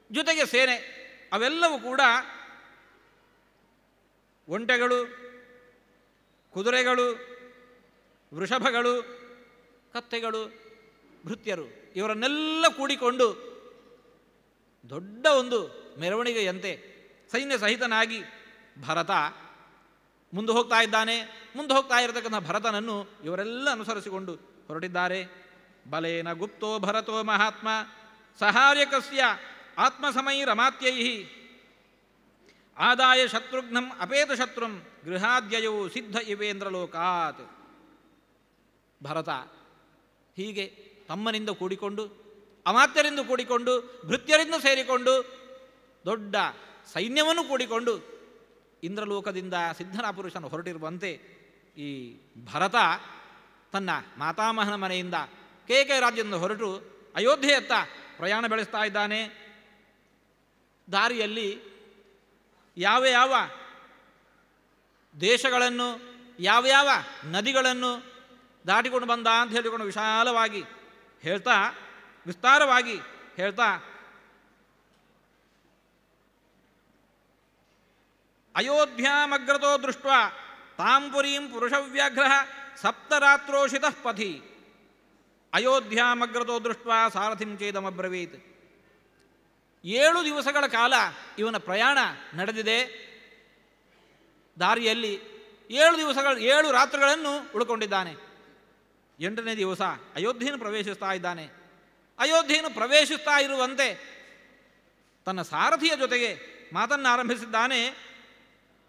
ಜೊತೆಗೆ ಸೇನೆ, ಅವೆಲ್ಲವೂ ಕೂಡ ಒಂಟೆಗಳು, ಕುದುರೆಗಳು, ವೃಷಭಗಳು, ಕತ್ತೆಗಳು, ಭೃತ್ಯರು, ಇವರನ್ನೆಲ್ಲ ಕೂಡಿಕೊಂಡು ದೊಡ್ಡ ಒಂದು ಮೆರವಣಿಗೆಯಂತೆ ಸೈನ್ಯ ಸಹಿತನಾಗಿ ಭರತ ಮುಂದೆ ಹೋಗ್ತಾ ಇದ್ದಾನೆ. ಮುಂದೆ ಹೋಗ್ತಾ ಇರತಕ್ಕಂಥ ಭರತನನ್ನು ಇವರೆಲ್ಲ ಅನುಸರಿಸಿಕೊಂಡು ಹೊರಟಿದ್ದಾರೆ. ಬಲೇನ ಗುಪ್ತೋ ಭರತೋ ಮಹಾತ್ಮ ಸಹಾರ್ಯಕಸ್ಯ ಆತ್ಮಸಮೈರಮಾತ್ಯೈ ಆದಾಯ ಶತ್ರುಘ್ನಂ ಅಪೇತ ಶತ್ರುಂ ಗೃಹಾದ್ಯಯೌ ಸಿದ್ಧ ಇವೇಂದ್ರಲೋಕಾತ್. ಭರತ ಹೀಗೆ ತಮ್ಮನಿಂದ ಕೂಡಿಕೊಂಡು, ಅಮಾತ್ಯರಿಂದ ಕೂಡಿಕೊಂಡು, ಭೃತ್ಯರಿಂದ ಸೇರಿಕೊಂಡು, ದೊಡ್ಡ ಸೈನ್ಯವನ್ನು ಕೂಡಿಕೊಂಡು ಇಂದ್ರಲೋಕದಿಂದ ಸಿದ್ಧನ ಪುರುಷನು ಹೊರಟಿರುವಂತೆ ಈ ಭರತ ತನ್ನ ಮಾತಾಮಹನ ಮನೆಯಿಂದ ಕೇಕೆ ರಾಜ್ಯದಿಂದ ಹೊರಟು ಅಯೋಧ್ಯೆಯತ್ತ ಪ್ರಯಾಣ ಬೆಳೆಸ್ತಾ ಇದ್ದಾನೆ. ದಾರಿಯಲ್ಲಿ ಯಾವ ಯಾವ ದೇಶಗಳನ್ನು, ಯಾವ ನದಿಗಳನ್ನು ದಾಟಿಕೊಂಡು ಬಂದ ಅಂತ ಹೇಳಿಕೊಂಡು ವಿಶಾಲವಾಗಿ ಹೇಳ್ತಾ, ವಿಸ್ತಾರವಾಗಿ ಹೇಳ್ತಾ, ಅಯೋಧ್ಯಾಮಗ್ರತೋ ದೃಷ್ಟ ತಾಂ ಪುರೀಂ ಪುರುಷವ್ಯಾಘ್ರ ಸಪ್ತರಾತ್ರೋಷಿತ ಪಥಿ ಅಯೋಧ್ಯಾಮಗ್ರತೋ ದೃಷ್ಟ ಸಾರಥಿಂ ಚೇದಮಬ್ರವೀತ್. 7 ದಿವಸಗಳ ಕಾಲ ಇವನ ಪ್ರಯಾಣ ನಡೆದಿದೆ. ದಾರಿಯಲ್ಲಿ 7 ರಾತ್ರಿಗಳನ್ನು ಉಳ್ಕೊಂಡಿದ್ದಾನೆ. 8ನೇ ದಿವಸ ಅಯೋಧ್ಯೆಯನ್ನು ಪ್ರವೇಶಿಸ್ತಾ ಇದ್ದಾನೆ. ಅಯೋಧ್ಯೆಯನ್ನು ಪ್ರವೇಶಿಸ್ತಾ ಇರುವಂತೆ ತನ್ನ ಸಾರಥಿಯ ಜೊತೆಗೆ ಮಾತನ್ನು ಆರಂಭಿಸಿದ್ದಾನೆ.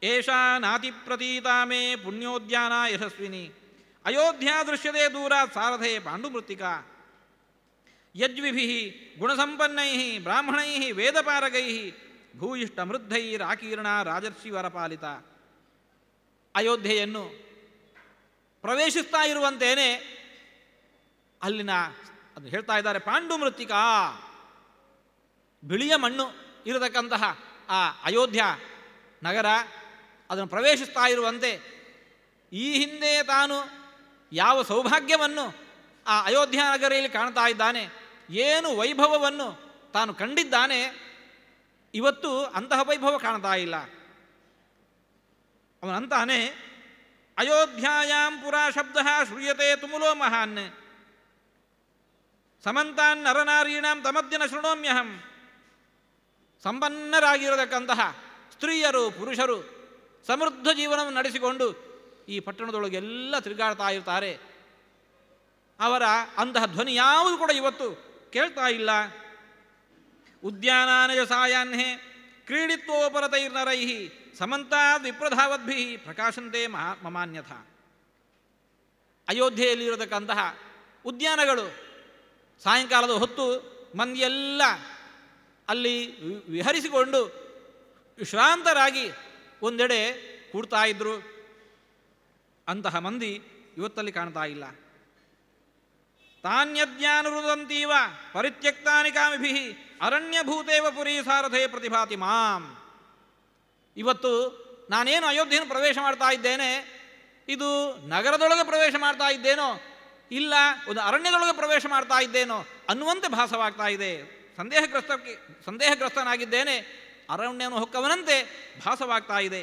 ಏಷಾ ನಾತಿ ಪ್ರತೀತಾಮೇ ಪುಣ್ಯೋದ್ಯಾನ ಯಶಸ್ವಿನಿ ಅಯೋಧ್ಯಾ ದೃಶ್ಯತೆ ದೂರಾತ್ ಸಾರಥೇ ಪಾಂಡುಮೃತ್ತಿಕಾ ಯಜ್ವಿಭಿ ಗುಣಸಂಪನ್ನೈ ಬ್ರಾಹ್ಮಣೈ ವೇದಪಾರಗೈ ಭೂಯಿಷ್ಠಮೃದ್ಧೈರಾಕೀರ್ಣ ರಾಜರ್ಷಿವರಪಾಲಿತ. ಅಯೋಧ್ಯೆಯನ್ನು ಪ್ರವೇಶಿಸ್ತಾ ಇರುವಂತೇನೆ ಅಲ್ಲಿನ ಅದು ಹೇಳ್ತಾ ಇದ್ದಾರೆ, ಪಾಂಡುಮೃತ್ತಿಕಾ ಬಿಳಿಯ ಮಣ್ಣು ಇರತಕ್ಕಂತಹ ಆ ಅಯೋಧ್ಯ ನಗರ ಅದನ್ನು ಪ್ರವೇಶಿಸ್ತಾ ಇರುವಂತೆ ಈ ಹಿಂದೆ ತಾನು ಯಾವ ಸೌಭಾಗ್ಯವನ್ನು ಆ ಅಯೋಧ್ಯ ನಗರಿಯಲ್ಲಿ ಕಾಣ್ತಾ ಇದ್ದಾನೆ, ಏನು ವೈಭವವನ್ನು ತಾನು ಕಂಡಿದ್ದಾನೆ, ಇವತ್ತು ಅಂತಹ ವೈಭವ ಕಾಣ್ತಾ ಇಲ್ಲ. ಅವನಂತಾನೆ, ಅಯೋಧ್ಯಾಯಾಂ ಪುರಾ ಶಬ್ದ ಶ್ರೂಯತೆ ತುಮುಲೋ ಮಹಾನ್ ಸಮಂತಾನ್ ನರನಾರೀಣಾಂ ತಮದ್ಯನ ಶೃಣೋಮ್ಯಹಂ. ಸಂಪನ್ನರಾಗಿರತಕ್ಕಂತಹ ಸ್ತ್ರೀಯರು ಪುರುಷರು ಸಮೃದ್ಧ ಜೀವನವನ್ನು ನಡೆಸಿಕೊಂಡು ಈ ಪಟ್ಟಣದೊಳಗೆಲ್ಲ ತಿರುಗಾಡ್ತಾ ಇರ್ತಾರೆ. ಅವರ ಅಂತಹ ಧ್ವನಿ ಯಾವುದು ಕೂಡ ಇವತ್ತು ಕೇಳ್ತಾ ಇಲ್ಲ. ಉದ್ಯಾನಾನಯ ಸಾಯಾಹ್ನೆ ಕ್ರೀಡಿತ್ವೋಪರತೈರ್ನರೈ ಸಮಂತಾದ್ ವಿಪ್ರಧಾವದ್ಭಿ ಪ್ರಕಾಶಂತೆ ಮಮಾನ್ಯಥ. ಅಯೋಧ್ಯೆಯಲ್ಲಿರತಕ್ಕಂತಹ ಉದ್ಯಾನಗಳು ಸಾಯಂಕಾಲದ ಹೊತ್ತು ಮಂದಿಯೆಲ್ಲ ಅಲ್ಲಿ ವಿಹರಿಸಿಕೊಂಡು ವಿಶ್ರಾಂತರಾಗಿ ಒಂದೆಡೆ ಕೂಡ್ತಾ ಇದ್ರು. ಅಂತಹ ಮಂದಿ ಇವತ್ತಲ್ಲಿ ಕಾಣ್ತಾ ಇಲ್ಲ. ತಾನ್ಯಜ್ಞಾನುರುದಂತೀವ ಪರಿತ್ಯಕ್ತಾನಿ ಕಾಮಿಭಿ ಅರಣ್ಯಭೂತೇವ ಪುರಿ ಸಾರಥೇ ಪ್ರತಿಭಾತಿ ಮಾಂ. ಇವತ್ತು ನಾನೇನು ಅಯೋಧ್ಯೆಯನ್ನು ಪ್ರವೇಶ ಮಾಡ್ತಾ ಇದ್ದೇನೆ, ಇದು ನಗರದೊಳಗೆ ಪ್ರವೇಶ ಮಾಡ್ತಾ ಇದ್ದೇನೋ ಇಲ್ಲ ಒಂದು ಅರಣ್ಯದೊಳಗೆ ಪ್ರವೇಶ ಮಾಡ್ತಾ ಇದ್ದೇನೋ ಅನ್ನುವಂತೆ ಭಾಸವಾಗ್ತಾ ಇದೆ. ಸಂದೇಹಗ್ರಸ್ತನಾಗಿದ್ದೇನೆ, ಅರಣ್ಯವನ್ನು ಹೊಕ್ಕವನಂತೆ ಭಾಸವಾಗ್ತಾ ಇದೆ.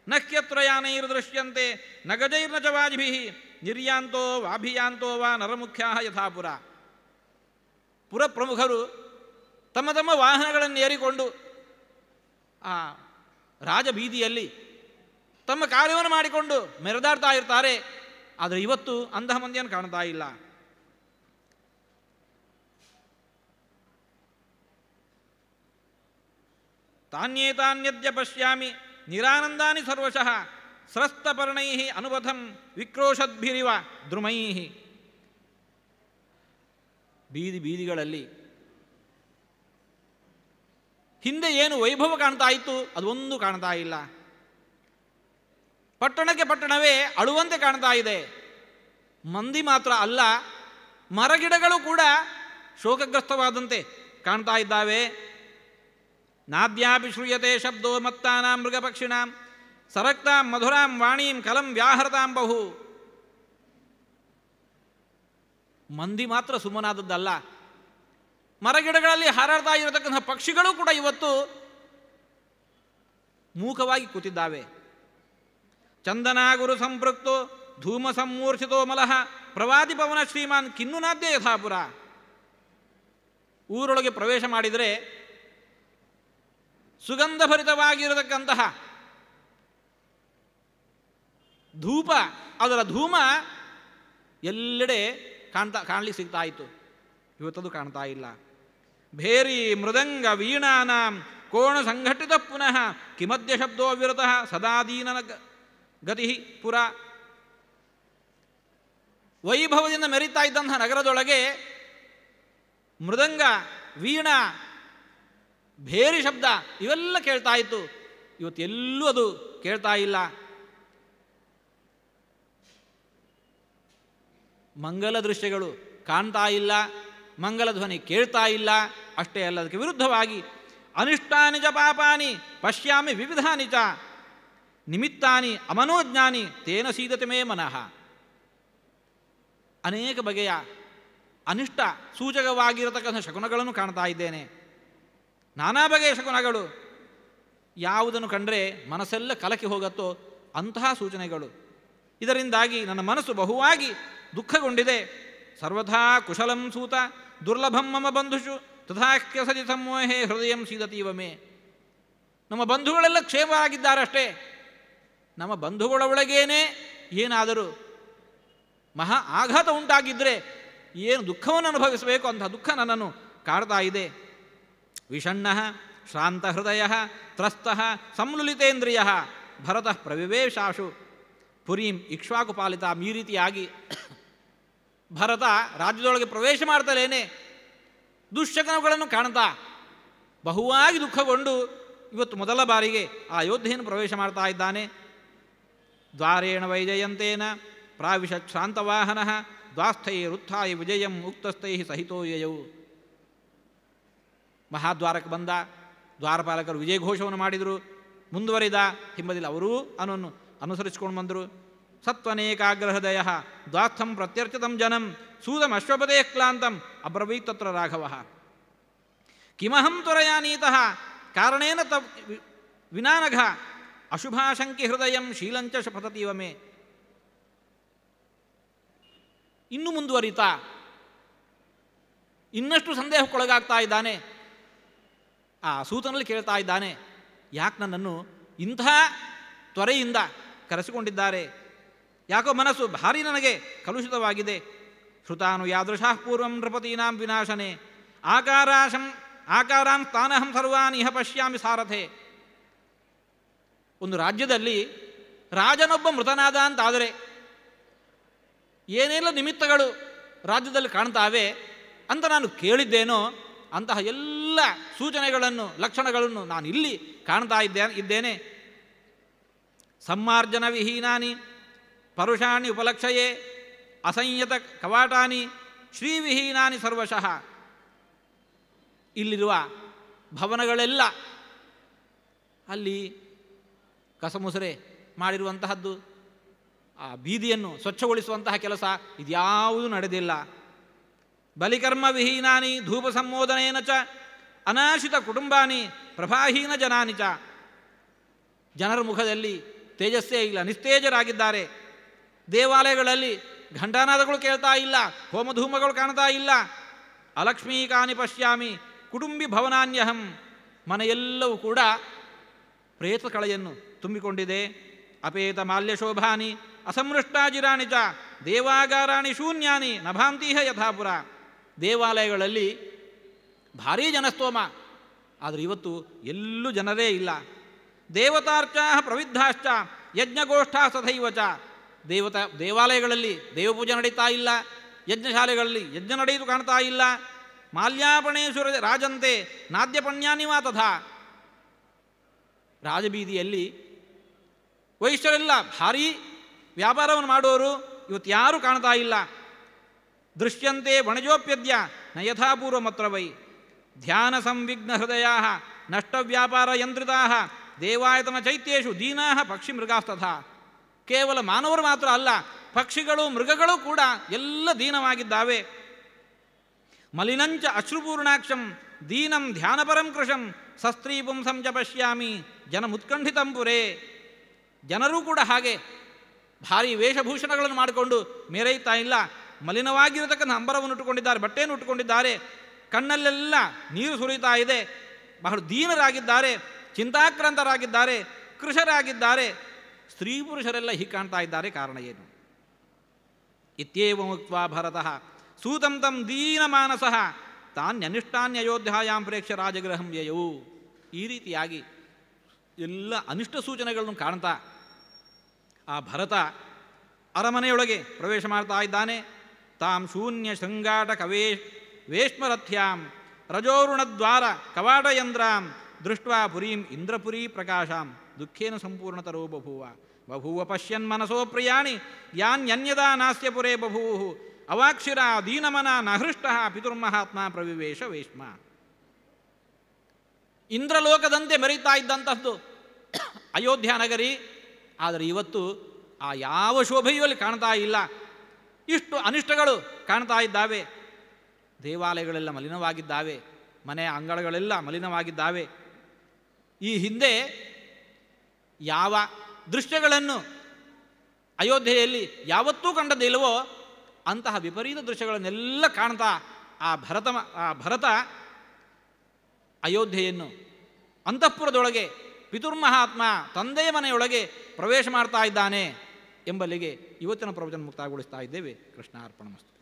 ನಹ್ಯತ್ರ ಯಾನೈರ್ದೃಶ್ಯಂತೆ ನ ಗಜೈರ್ನ ಚ ವಾಜಿಭಿ ನಿರ್ಯಾಂತೋ ವಾಭಿಯಾಂತೋ ವಾ ನರಮುಖ್ಯಾ ಯಥಾಪುರ. ಪುರಪ್ರಮುಖರು ತಮ್ಮ ತಮ್ಮ ವಾಹನಗಳನ್ನು ಏರಿಕೊಂಡು ಆ ರಾಜಬೀದಿಯಲ್ಲಿ ತಮ್ಮ ಕಾರ್ಯವನ್ನು ಮಾಡಿಕೊಂಡು ಮೆರೆದಾಡ್ತಾ ಇರ್ತಾರೆ. ಆದರೆ ಇವತ್ತು ಅಂತಹ ಮಂದಿಯನ್ನು ಕಾಣ್ತಾ ಇಲ್ಲ. ತಾನ್ಯೇತಾನ್ಯದ್ಯ ಪಶ್ಯಾಮಿ ನಿರಾನಂದಾನಿ ಸರ್ವಶಃ ಸ್ರಸ್ತಪರ್ಣೈ ಅನುಬಧಂ ವಿಕ್ರೋಶದ್ಭಿರಿವ ದ್ರುಮೈ. ಬೀದಿಗಳಲ್ಲಿ ಹಿಂದೆ ಏನು ವೈಭವ ಕಾಣ್ತಾ ಇತ್ತು ಅದೊಂದು ಕಾಣ್ತಾ ಇಲ್ಲ. ಪಟ್ಟಣಕ್ಕೆ ಪಟ್ಟಣವೇ ಅಳುವಂತೆ ಕಾಣ್ತಾ ಇದೆ. ಮಂದಿ ಮಾತ್ರ ಅಲ್ಲ, ಮರಗಿಡಗಳು ಕೂಡ ಶೋಕಗ್ರಸ್ತವಾದಂತೆ ಕಾಣ್ತಾ ಇದ್ದಾವೆ. ನಾದ್ಯಾಪಿ ಶ್ರೂಯತೆ ಶಬ್ದೋ ಮತ್ತಾನಾಂ ಮೃಗಪಕ್ಷಿಣಾಂ ಸರಕ್ತಾಂ ಮಧುರಾಂ ವಾಣೀಂ ಕಲಂ ವ್ಯಾಹರತಾಂ ಬಹು. ಮಂದಿ ಮಾತ್ರ ಸುಮ್ಮನಾದದ್ದಲ್ಲ, ಮರಗಿಡಗಳಲ್ಲಿ ಹಾರಾಡ್ತಾ ಇರತಕ್ಕಂತಹ ಪಕ್ಷಿಗಳು ಕೂಡ ಇವತ್ತು ಮೂಕವಾಗಿ ಕೂತಿದ್ದಾವೆ. ಚಂದನಾಗುರು ಸಂಪೃಕ್ತೋ ಧೂಮ ಸಂಮೂರ್ಛಿತೋ ಮಲಃ ಪ್ರವಾದಿ ಪವನ ಶ್ರೀಮಾನ್ ಕಿನ್ನುನಾದ್ಯ ಯಥಾಪುರ. ಊರೊಳಗೆ ಪ್ರವೇಶ ಮಾಡಿದರೆ ಸುಗಂಧಭರಿತವಾಗಿರತಕ್ಕಂತಹ ಧೂಪ, ಅದರ ಧೂಮ ಎಲ್ಲೆಡೆ ಕಾಣಲಿಕ್ಕೆ ಸಿಗ್ತಾ ಇತ್ತು. ಇವತ್ತದು ಕಾಣ್ತಾ ಇಲ್ಲ. ಭೇರಿ ಮೃದಂಗ ವೀಣಾನಾಂ ಕೋಣ ಸಂಘಟಿತ ಪುನಃ ಕಿಮದ್ಯ ಶಬ್ದೋ ವಿರತಃ ಸದಾದೀನನ ಗತಿ ಪುರ. ವೈಭವದಿಂದ ಮೆರೀತಾ ಇದ್ದಂತಹ ನಗರದೊಳಗೆ ಮೃದಂಗ ವೀಣಾ ಭೇರಿ ಶಬ್ದ ಇವೆಲ್ಲ ಕೇಳ್ತಾ ಇತ್ತು. ಇವತ್ತು ಎಲ್ಲೂ ಅದು ಕೇಳ್ತಾ ಇಲ್ಲ. ಮಂಗಲ ದೃಶ್ಯಗಳು ಕಾಣ್ತಾ ಇಲ್ಲ, ಮಂಗಲ ಧ್ವನಿ ಕೇಳ್ತಾ ಇಲ್ಲ. ಅಷ್ಟೇ ಅಲ್ಲ, ಅದಕ್ಕೆ ವಿರುದ್ಧವಾಗಿ ಅನಿಷ್ಟಾನಿ ಚ ಪಾಪಾನಿ ಪಶ್ಯಾಮಿ ವಿವಿಧಾನಿ ಚ ನಿಮಿತ್ತಾನಿ ಅಮನೋಜ್ಞಾನಿ ತೇನ ಸೀದತೆ ಮೇ ಮನಃ. ಅನೇಕ ಬಗೆಯ ಅನಿಷ್ಟ ಸೂಚಕವಾಗಿರತಕ್ಕಂಥ ಶಕುನಗಳನ್ನು ಕಾಣ್ತಾ ಇದ್ದೇನೆ. ನಾನಾ ಬಗೆಯ ಶಕುನಗಳು. ಯಾವುದನ್ನು ಕಂಡರೆ ಮನಸ್ಸೆಲ್ಲ ಕಲಕಿ ಹೋಗುತ್ತೋ ಅಂತಹ ಸೂಚನೆಗಳು. ಇದರಿಂದಾಗಿ ನನ್ನ ಮನಸ್ಸು ಬಹುವಾಗಿ ದುಃಖಗೊಂಡಿದೆ. ಸರ್ವಥಾ ಕುಶಲಂ ಸೂತ ದುರ್ಲಭಂ ಮಮ ಬಂಧುಷು ತಥಾಖ್ಯ ಸದಿ ಸಮೋಹೇ ಹೃದಯಂ ಸೀದತೀವ ಮೇ. ನಮ್ಮ ಬಂಧುಗಳೆಲ್ಲ ಕ್ಷೇಮವಾಗಿದ್ದಾರಷ್ಟೇ. ನಮ್ಮ ಬಂಧುಗಳ ಒಳಗೇನೆ ಏನಾದರೂ ಮಹಾ ಆಘಾತ ಉಂಟಾಗಿದ್ದರೆ ಏನು ದುಃಖವನ್ನು ಅನುಭವಿಸಬೇಕು ಅಂತಹ ದುಃಖ ನನ್ನನ್ನು ಕಾಡ್ತಾ ಇದೆ. ವಿಷಣ್ಣ ಶ್ರಾಂತ ಹೃದಯ ತ್ರಸ್ತ ಸಂಲುಲಿತೇಂದ್ರಿಯ ಭರತಃ ಪ್ರವಿವೇಶಾಶು ಪುರೀಂ ಇಕ್ಷ್ವಾಕುಪಾಲಿತಾಂ. ಈ ರೀತಿಯಾಗಿ ಭರತ ರಾಜ್ಯದೊಳಗೆ ಪ್ರವೇಶ ಮಾಡ್ತಲೇನೆ ದುಶ್ಶಕನಗಳನ್ನು ಕಾಣ್ತಾ ಬಹುವಾಗಿ ದುಃಖಗೊಂಡು ಇವತ್ತು ಮೊದಲ ಬಾರಿಗೆ ಆ ಅಯೋಧ್ಯೆಯನ್ನು ಪ್ರವೇಶ ಮಾಡ್ತಾ ಇದ್ದಾನೆ. ದ್ವಾರೇಣ ವೈಜಯಂತೇನ ಪ್ರಾವಿಶತ್ ಶ್ರಾಂತವಾಹನ ದ್ವಾಸ್ಥೈರುತ್ಥಾಯ ವಿಜಯಂ ಉಕ್ತಸ್ಥೈ ಸಹಿತೋ ಯಯೌ. ಮಹಾದ್ವಾರಕ್ಕೆ ಬಂದ, ದ್ವಾರಪಾಲಕರು ವಿಜಯಘೋಷವನ್ನು ಮಾಡಿದರು. ಮುಂದುವರಿದ ಹಿಂಬದಿಲ್ಲ ಅವರೂ ಅವನನ್ನು ಅನುಸರಿಸಿಕೊಂಡು ಬಂದರು. ಸತ್ವನೇಕಾಗ್ರ ಹೃದಯ ದ್ವಾಸ್ಥಂ ಪ್ರತ್ಯರ್ಚಿತಂ ಜನಂ ಸೂದಂ ಅಶ್ವಪದೇ ಕ್ಲಾಂತಂ ಅಬ್ರವೀತ್ ತತ್ರ ರಾಘವ. ಕಿಮಹಂ ತ್ವರಯಾನೀತಃ ಕಾರಣೇನ ವಿನಾನಘ ಅಶುಭಾಶಂಕಿ ಹೃದಯಂ ಶೀಲಂಚ ಶಪಥತೀವ ಮೇ. ಇನ್ನು ಮುಂದುವರಿತಾ ಇನ್ನಷ್ಟು ಸಂದೇಹಕ್ಕೊಳಗಾಗ್ತಾ ಇದ್ದಾನೆ. ಆ ಸೂತನಲ್ಲಿ ಕೇಳ್ತಾ ಇದ್ದಾನೆ, ಯಾಕೆ ನನ್ನನ್ನು ಇಂಥ ತ್ವರೆಯಿಂದ ಕರೆಸಿಕೊಂಡಿದ್ದಾರೆ? ಯಾಕೋ ಮನಸ್ಸು ಭಾರಿ ನನಗೆ ಕಲುಷಿತವಾಗಿದೆ. ಶ್ರುತಾನು ಯಾದೃಶಃ ಪೂರ್ವಂ ನೃಪತೀನಾಂ ವಿನಾಶನೆ ಆಕಾರಾಂ ಸ್ಥಾನಹಂ ಸರ್ವಾನ್ ಇಹ ಪಶ್ಯಾಮಿ ಸಾರಥೆ. ಒಂದು ರಾಜ್ಯದಲ್ಲಿ ರಾಜನೊಬ್ಬ ಮೃತನಾದ ಅಂತಾದರೆ ಏನೆಲ್ಲ ನಿಮಿತ್ತಗಳು ರಾಜ್ಯದಲ್ಲಿ ಕಾಣ್ತಾವೆ ಅಂತ ನಾನು ಕೇಳಿದ್ದೇನೋ ಅಂತಹ ಎಲ್ಲ ಸೂಚನೆಗಳನ್ನು ಲಕ್ಷಣಗಳನ್ನು ನಾನು ಇಲ್ಲಿ ಕಾಣ್ತಾ ಇದ್ದೇನೆ. ಸಮ್ಮಾರ್ಜನ ವಿಹೀನಾನಿ ಪರುಷಾಣಿ ಉಪಲಕ್ಷಯೇ ಅಸಂಯತ ಕವಾಟಾನಿ ಶ್ರೀವಿಹೀನಾನಿ ಸರ್ವಶಃ. ಇಲ್ಲಿರುವ ಭವನಗಳೆಲ್ಲ ಅಲ್ಲಿ ಕಸಮುಸರೆ ಮಾಡಿರುವಂತಹದ್ದು, ಆ ಬೀದಿಯನ್ನು ಸ್ವಚ್ಛಗೊಳಿಸುವಂತಹ ಕೆಲಸ ಇದ್ಯಾವುದೂ ನಡೆದಿಲ್ಲ. ಬಲಿಕರ್ಮ ವಿಹೀನಾನಿ ಧೂಪ ಸಂಮೋದನೇನ ಚ ಅನಾಶಿತ ಕುಟುಂಬಾನಿ ಪ್ರಭಾಹೀನ ಜನಾನಿ ಚ. ಜನರ ಮುಖದಲ್ಲಿ ತೇಜಸ್ಸೇ ಇಲ್ಲ, ನಿಸ್ತೇಜರಾಗಿದ್ದಾರೆ. ದೇವಾಲಯಗಳಲ್ಲಿ ಘಂಟಾನಾದಗಳು ಕೇಳ್ತಾ ಇಲ್ಲ, ಹೋಮಧೂಮಗಳು ಕಾಣ್ತಾ ಇಲ್ಲ. ಅಲಕ್ಷ್ಮೀಕಾನಿ ಪಶ್ಯಾಮಿ ಕುಟುಂಬಿ ಭವನಾನ್ಯಹಂ. ಮನೆಯೆಲ್ಲವೂ ಕೂಡ ಪ್ರೇತ ಕಳೆಯನ್ನು ತುಂಬಿಕೊಂಡಿದೆ. ಅಪೇತ ಮಾಲ್ಯಶೋಭಾನಿ ಅಸಮೃಷ್ಟಾಜಿರಾಣಿ ಚ ದೇವಾಗಾರಾಣಿ ಶೂನ್ಯಾನಿ ನಭಾಂತೀಹ ಯಥಾಪುರ. ದೇವಾಲಯಗಳಲ್ಲಿ ಭಾರೀ ಜನಸ್ತೋಮ, ಆದರೆ ಇವತ್ತು ಎಲ್ಲೂ ಜನರೇ ಇಲ್ಲ. ದೇವತಾರ್ಚಾ ಪ್ರವಿದ್ಧಾಶ್ಚ ಯಜ್ಞಗೋಷ್ಠಾ ಸದೈವ ಚ. ದೇವಾಲಯಗಳಲ್ಲಿ ದೇವಪೂಜೆ ನಡೀತಾ ಇಲ್ಲ, ಯಜ್ಞಶಾಲೆಗಳಲ್ಲಿ ಯಜ್ಞ ನಡೆಯುವುದು ಕಾಣ್ತಾ ಇಲ್ಲ. ಮಾಲ್ಯಾಪಣೇಶ್ವರ ರಾಜಂತೆ ನಾದ್ಯಪಣ್ಯಾನಿವಾ ತಥಾ. ರಾಜಬೀದಿಯಲ್ಲಿ ವೈಶ್ಯರೆಲ್ಲ ಭಾರೀ ವ್ಯಾಪಾರವನ್ನು ಮಾಡುವವರು ಇವತ್ತು ಯಾರೂ ಕಾಣ್ತಾ ಇಲ್ಲ. ದೃಶ್ಯಂತೆ ವಣಜೋಪ್ಯದ್ಯ ನ ಯಥಾಪೂರ್ವಮತ್ರ ವೈ. ಧ್ಯಾನ ಸಂವಿಘ್ನ ಹೃದಯಾ ನಷ್ಟವ್ಯಾಪಾರ ಯಂತ್ರಿತಾ ದೇವಾಯತನ ಚೈತ್ಯೇಷು ದೀನಾ ಪಕ್ಷಿ ಮೃಗಾಸ್ತಥಾ. ಕೇವಲ ಮಾನವರು ಮಾತ್ರ ಅಲ್ಲ, ಪಕ್ಷಿಗಳು ಮೃಗಗಳು ಕೂಡ ಎಲ್ಲ ದೀನವಾಗಿದ್ದಾವೆ. ಮಲಿನಂಚ ಅಶ್ರುಪೂರ್ಣಾಕ್ಷಂ ದೀನಂ ಧ್ಯಾನಪರಂ ಕೃಶಂ ಸಸ್ತ್ರೀ ಪುಂಸಂ ಚ ಪಶ್ಯಾಮಿ ಜನಮುತ್ಕಂಠಿತಂ ಪುರೇ. ಜನರೂ ಕೂಡ ಹಾಗೆ ಭಾರಿ ವೇಷಭೂಷಣಗಳನ್ನು ಮಾಡಿಕೊಂಡು ಮೇರೈತಾ ಇಲ್ಲ, ಮಲಿನವಾಗಿರತಕ್ಕಂಥ ಅಂಬರವನ್ನು ಉಟ್ಟುಕೊಂಡಿದ್ದಾರೆ, ಬಟ್ಟೆಯನ್ನು ಉಟ್ಟುಕೊಂಡಿದ್ದಾರೆ. ಕಣ್ಣಲ್ಲೆಲ್ಲ ನೀರು ಸುರಿತಾ ಇದೆ. ಬಹಳ ದೀನರಾಗಿದ್ದಾರೆ, ಚಿಂತಾಕ್ರಾಂತರಾಗಿದ್ದಾರೆ, ಕೃಶರಾಗಿದ್ದಾರೆ. ಸ್ತ್ರೀ ಪುರುಷರೆಲ್ಲ ಹೀಗೆ ಕಾಣ್ತಾ ಇದ್ದಾರೆ. ಕಾರಣ ಏನು? ಇತ್ಯೇವ ಮುಕ್ತ್ವಾ ಭರತಃ ಸೂತಂ ತಂ ದೀನಮಾನಸಃ ತಾನ್ಯನಿಷ್ಟಾನ್ಯಯೋಧ್ಯಾಯಾಂ ಪ್ರೇಕ್ಷ್ಯ ರಾಜಗೃಹಂ ಯಯೌ. ಈ ರೀತಿಯಾಗಿ ಎಲ್ಲ ಅನಿಷ್ಟ ಸೂಚನೆಗಳನ್ನು ಕಾಣ್ತಾ ಆ ಭರತ ಅರಮನೆಯೊಳಗೆ ಪ್ರವೇಶ ಮಾಡ್ತಾ ಇದ್ದಾನೆ. ತಾಂ ಶೂನ್ಯ ಶೃಂಗಾಟ ವೇಶ್ಮರಥ್ಯಾಂ ರಜೋರುಣದ್ವಾರ ಕವಾಟಯಂದ್ರಾಂ ದೃಷ್ಟ್ವಾ ಪುರೀಂ ಇಂದ್ರಪುರೀ ಪ್ರಕಾಶಾಂ ದುಃಖೇನ ಸಂಪೂರ್ಣತರೋ ಬಭೂವ. ಬಭೂವ ಪಶ್ಯನ್ ಮನಸೋ ಪ್ರಿಯಾಣಿ ಯಾನ್ಯನ್ಯದಾ ನಾಸ್ಯ ಪುರೇ ಬಭೂವು ಅವಾಕ್ಷಿರ ದೀನಮನ ನಹೃಷ್ಟ ಪಿತುರ್ಮಹಾತ್ಮ ಪ್ರವಿವೇಶ ವೇಶ್ಮ. ಇಂದ್ರಲೋಕದಂತೆ ಮೆರೀತಾ ಇದ್ದಂಥದ್ದು ಅಯೋಧ್ಯ ನಗರಿ. ಆದರೆ ಇವತ್ತು ಆ ಯಾವ ಶೋಭೆಯೂ ಅಲ್ಲಿ ಕಾಣ್ತಾ ಇಲ್ಲ. ಇಷ್ಟು ಅನಿಷ್ಟಗಳು ಕಾಣ್ತಾ ಇದ್ದಾವೆ. ದೇವಾಲಯಗಳೆಲ್ಲ ಮಲಿನವಾಗಿದ್ದಾವೆ, ಮನೆಯ ಅಂಗಳಗಳೆಲ್ಲ ಮಲಿನವಾಗಿದ್ದಾವೆ. ಈ ಹಿಂದೆ ಯಾವ ದೃಶ್ಯಗಳನ್ನು ಅಯೋಧ್ಯೆಯಲ್ಲಿ ಯಾವತ್ತೂ ಕಂಡದಿಲ್ಲವೋ ಅಂತಹ ವಿಪರೀತ ದೃಶ್ಯಗಳನ್ನೆಲ್ಲ ಕಾಣ್ತಾ ಆ ಭರತ ಅಯೋಧ್ಯೆಯನ್ನು ಅಂತಃಪುರದೊಳಗೆ ಪಿತುರ್ಮಹಾತ್ಮ ತಂದೆಯ ಮನೆಯೊಳಗೆ ಪ್ರವೇಶ ಮಾಡ್ತಾ ಇದ್ದಾನೆ ಎಂಬಲ್ಲಿಗೆ ಇವತ್ತಿನ ಪ್ರವಚನ ಮುಕ್ತಾಯಗೊಳಿಸ್ತಾ ಇದ್ದೇವೆ. ಕೃಷ್ಣಾರ್ಪಣಮಸ್ತು.